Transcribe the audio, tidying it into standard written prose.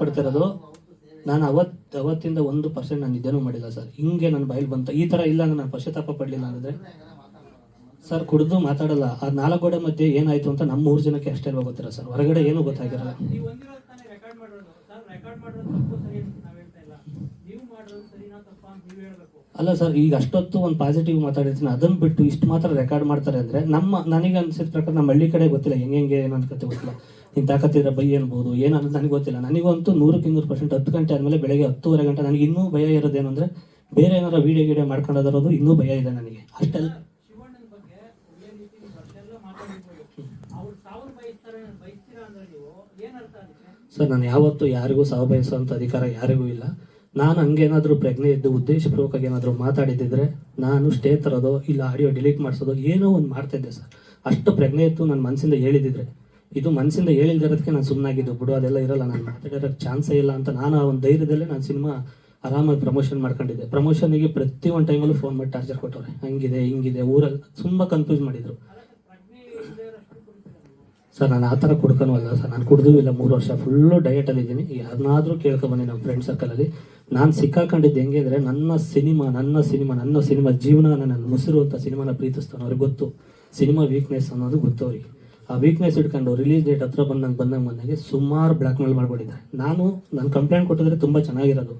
ಪಡ್ತಿರೋದು ನಾನು ಅವತ್ತಿಂದ 1% ನಾನು ನಿದ್ದೆನೂ ಮಾಡಿಲ್ಲ ಸರ್. ಹಿಂಗೆ ನನ್ನ ಬಾಯಿಲ್ ಬಂತು ಈ ತರ ಇಲ್ಲ ನಾನು ಪಶ್ಚಾತ್ತಾಪ ಪಡಲಿಲ್ಲ ಅಂದ್ರೆ ಸರ್ ಕುಡಿದು ಮಾತಾಡಲ್ಲ. ಆ 4 ಗೋಡೆ ಮಧ್ಯೆ ಏನಾಯ್ತು ಅಂತ ನಮ್ಮ 3 ಜನಕ್ಕೆ ಅಷ್ಟೇ ಗೊತ್ತಿರ ಸರ್, ಹೊರಗಡೆ ಏನೂ ಗೊತ್ತಾಗಿರಲ್ಲ. ಅಲ್ಲ ಸರ್, ಈಗ ಅಷ್ಟೊತ್ತು ಒಂದು ಪಾಸಿಟಿವ್ ಮಾತಾಡಿರ್ತೀನಿ, ಅದನ್ನ ಬಿಟ್ಟು ಇಷ್ಟು ಮಾತ್ರ ರೆಕಾರ್ಡ್ ಮಾಡ್ತಾರೆ ಅಂದ್ರೆ ನನಗೆ ಅನ್ಸಿದ ಪ್ರಕಾರ ನಮ್ಮ ಹಳ್ಳಿ ಕಡೆ ಗೊತ್ತಿಲ್ಲ ಹೆಂಗೆ ಏನಂತ ಕತೆ ಗೊತ್ತಿಲ್ಲ. ನೀನು ತಾಕತ್ತಿದ್ರೆ ಬೈ ಅನ್ಬೋದು ಏನಂತ ನನಗೆ ಗೊತ್ತಿಲ್ಲ. ನನಗಂತೂ 100% 10 ಗಂಟೆ ಆದಮೇಲೆ ಬೆಳಗ್ಗೆ 10:30 ಗಂಟೆ ನನಗೆ ಇನ್ನೂ ಭಯ ಇರೋದೇನು ಅಂದರೆ ಬೇರೆ ಏನಾರ ವಿಡಿಯೋ ಮಾಡ್ಕೊಂಡೋದಿರೋದು ಇನ್ನೂ ಭಯ ಇದೆ ನನಗೆ. ಅಷ್ಟೆಲ್ಲ ಸರ್, ನಾನು ಯಾವತ್ತೂ ಯಾರಿಗೂ ಸಾವು ಬಯಸುವಂಥ ಅಧಿಕಾರ ಯಾರಿಗೂ ಇಲ್ಲ. ನಾನು ಹಂಗೇನಾದರೂ ಪ್ರಜ್ಞೆ ಇದ್ದು ಉದ್ದೇಶಪೂರ್ವಕವಾಗಿ ಏನಾದರೂ ಮಾತಾಡಿದ್ದಿದ್ರೆ ನಾನು ಸ್ಟೇ ತರೋದೋ ಇಲ್ಲ ಆಡಿಯೋ ಡಿಲೀಟ್ ಮಾಡಿಸೋದೋ ಏನೋ ಒಂದು ಮಾಡ್ತಾಯಿದ್ದೆ ಸರ್. ಅಷ್ಟು ಪ್ರಜ್ಞೆ ಇತ್ತು ನನ್ನ ಮನಸ್ಸಿಂದ ಹೇಳಿದಿದ್ರೆ. ಇದು ಮನಸ್ಸಿಂದ ಹೇಳಿದಿರೋದಕ್ಕೆ ನಾನು ಸುಮ್ಮನಾಗಿದ್ದು, ಬಿಡು ಅದೆಲ್ಲ ಇರೋಲ್ಲ, ನಾನು ಮಾತಾಡಿರೋಕ್ಕೆ ಚಾನ್ಸೇ ಇಲ್ಲ ಅಂತ ನಾನು ಆ ಒಂದು ಧೈರ್ಯದಲ್ಲೇ ನಾನು ಸಿನಿಮಾ ಆರಾಮಾಗಿ ಪ್ರಮೋಷನ್ ಮಾಡ್ಕೊಂಡಿದ್ದೆ. ಪ್ರಮೋಷನಿಗೆ ಪ್ರತಿ ಒಂದು ಟೈಮಲ್ಲೂ ಫೋನ್ ಮಾಡಿ ಟಾರ್ಚರ್ ಕೊಟ್ಟವ್ರೆ, ಹಂಗಿದೆ ಹಿಂಗಿದೆ, ಊರಲ್ಲಿ ತುಂಬ ಕನ್ಫ್ಯೂಸ್ ಮಾಡಿದರು ಸರ್. ನಾನು ಆ ಥರ ಕುಡ್ಕನೂ ಅಲ್ಲ ಸರ್, ನಾನು ಕುಡ್ದೂ ಇಲ್ಲ. 3 ವರ್ಷ ಫುಲ್ಲು ಡಯಟಲ್ಲಿ ಇದ್ದೀನಿ. ಯಾರನ್ನಾದರೂ ಕೇಳ್ಕೊಬನ್ನಿ ನಮ್ಮ ಫ್ರೆಂಡ್ ಸರ್ಕಲಲ್ಲಿ. ನಾನು ಸಿಕ್ಕಾಕೊಂಡಿದ್ದು ಹೆಂಗೆ ಅಂದರೆ ನನ್ನ ಸಿನಿಮಾ ಜೀವನ, ನನ್ನ ಮುಸಿರು ಅಂತ ಸಿನಿಮಾನ ಪ್ರೀತಿಸ್ತಾನೆ. ಅವ್ರಿಗೆ ಗೊತ್ತು ಸಿನಿಮಾ ವೀಕ್ನೆಸ್ ಅನ್ನೋದು ಗೊತ್ತು ಅವರಿಗೆ. ಆ ವೀಕ್ನೆಸ್ ಇಟ್ಕೊಂಡು ರಿಲೀಸ್ ಡೇಟ್ ಹತ್ರ ಬಂದಂಗೆ ಸುಮಾರು ಬ್ಲ್ಯಾಕ್ ಮೇಲ್ ಮಾಡ್ಬಿಟ್ಟಿದ್ದಾರೆ. ನಾನು ಕಂಪ್ಲೇಂಟ್ ಕೊಟ್ಟಿದ್ರೆ ತುಂಬ ಚೆನ್ನಾಗಿರೋದು.